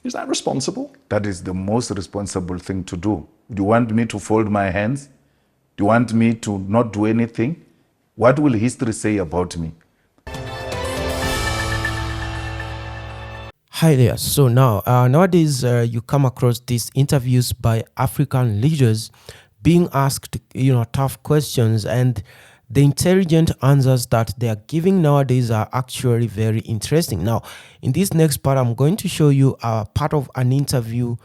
Is that responsible? That is the most responsible thing to do. Do you want me to fold my hands? Do you want me to not do anything? What will history say about me? Hi there. So now, nowadays, you come across these interviews by African leaders being asked, tough questions, and the intelligent answers that they are giving nowadays are actually very interesting. Now, in this next part, I'm going to show you a part of an interview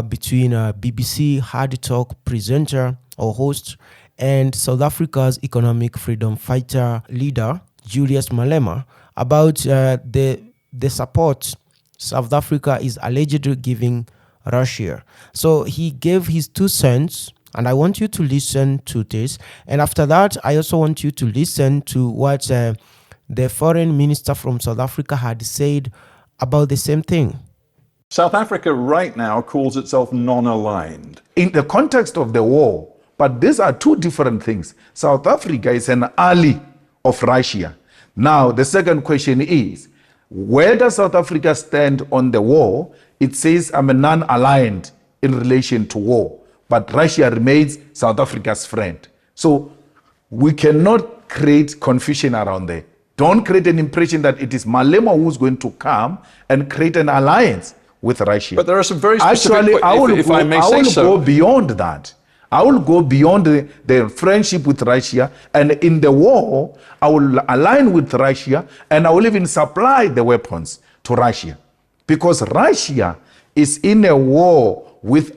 between a BBC Hardtalk presenter or host and South Africa's economic freedom fighter leader, Julius Malema, about the support South Africa is allegedly giving Russia. So he gave his 2 cents, and I want you to listen to this. And after that, I also want you to listen to what the foreign minister from South Africa had said about the same thing. South Africa right now calls itself non-aligned. In the context of the war, but these are 2 different things. South Africa is an ally of Russia. Now, the second question is, where does South Africa stand on the war? It says I'm a non-aligned in relation to war, but Russia remains South Africa's friend. So we cannot create confusion around there. Don't create an impression that it is Malema who's going to come and create an alliance with Russia. But there are some very specific... Actually, I will go beyond that. I will go beyond the friendship with Russia, and in the war, I will align with Russia, and I will even supply the weapons to Russia. Because Russia is in a war with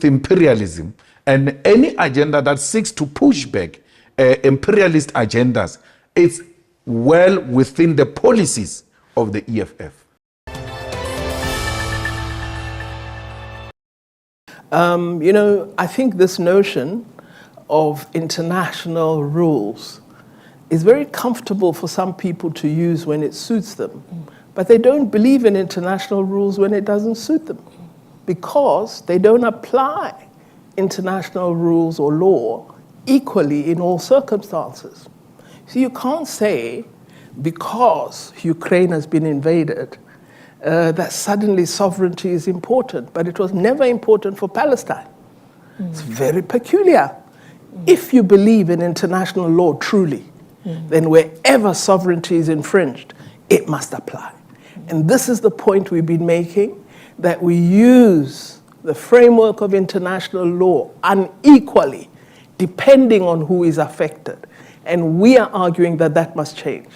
imperialism, and any agenda that seeks to push back imperialist agendas is well within the policies of the EFF. I think this notion of international rules is very comfortable for some people to use when it suits them, but they don't believe in international rules when it doesn't suit them, because they don't apply international rules or law equally in all circumstances. So you can't say because Ukraine has been invaded that suddenly sovereignty is important, but it was never important for Palestine. It's very peculiar. If you believe in international law truly, then wherever sovereignty is infringed, it must apply. And this is the point we've been making, that we use the framework of international law unequally, depending on who is affected. And we are arguing that that must change.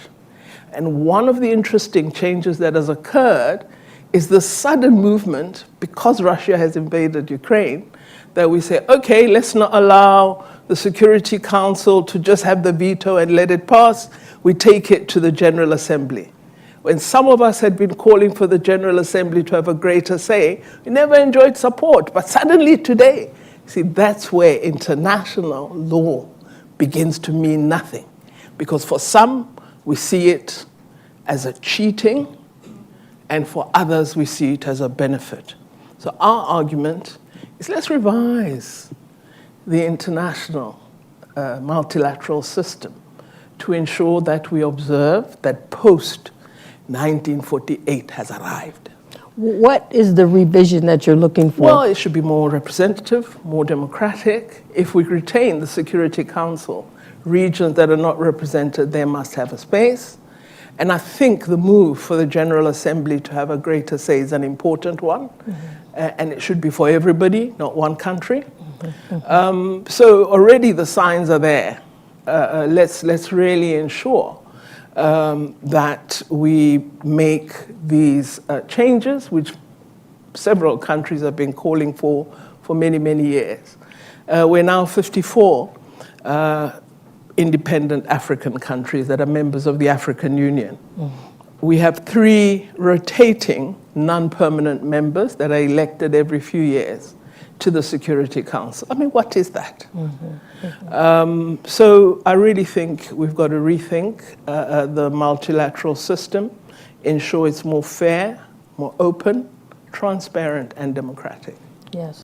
And one of the interesting changes that has occurred is the sudden movement, because Russia has invaded Ukraine, that we say, okay, let's not allow the Security Council to just have the veto and let it pass. We take it to the General Assembly. When some of us had been calling for the General Assembly to have a greater say, we never enjoyed support. But suddenly today, see, that's where international law begins to mean nothing. Because for some, we see it as a cheating, and for others, we see it as a benefit. So our argument is, let's revise the international multilateral system to ensure that we observe that post-1948 has arrived. What is the revision that you're looking for? Well, it should be more representative, more democratic. If we retain the Security Council, regions that are not represented, they must have a space. And I think the move for the General Assembly to have a greater say is an important one. And it should be for everybody, not one country. So already the signs are there. Let's really ensure that we make these changes, which several countries have been calling for many, many years. We're now 54 independent African countries that are members of the African Union. We have 3 rotating non-permanent members that are elected every few years to the Security Council. I mean, what is that? So I really think we've got to rethink the multilateral system, ensure it's more fair, more open, transparent, and democratic. Yes.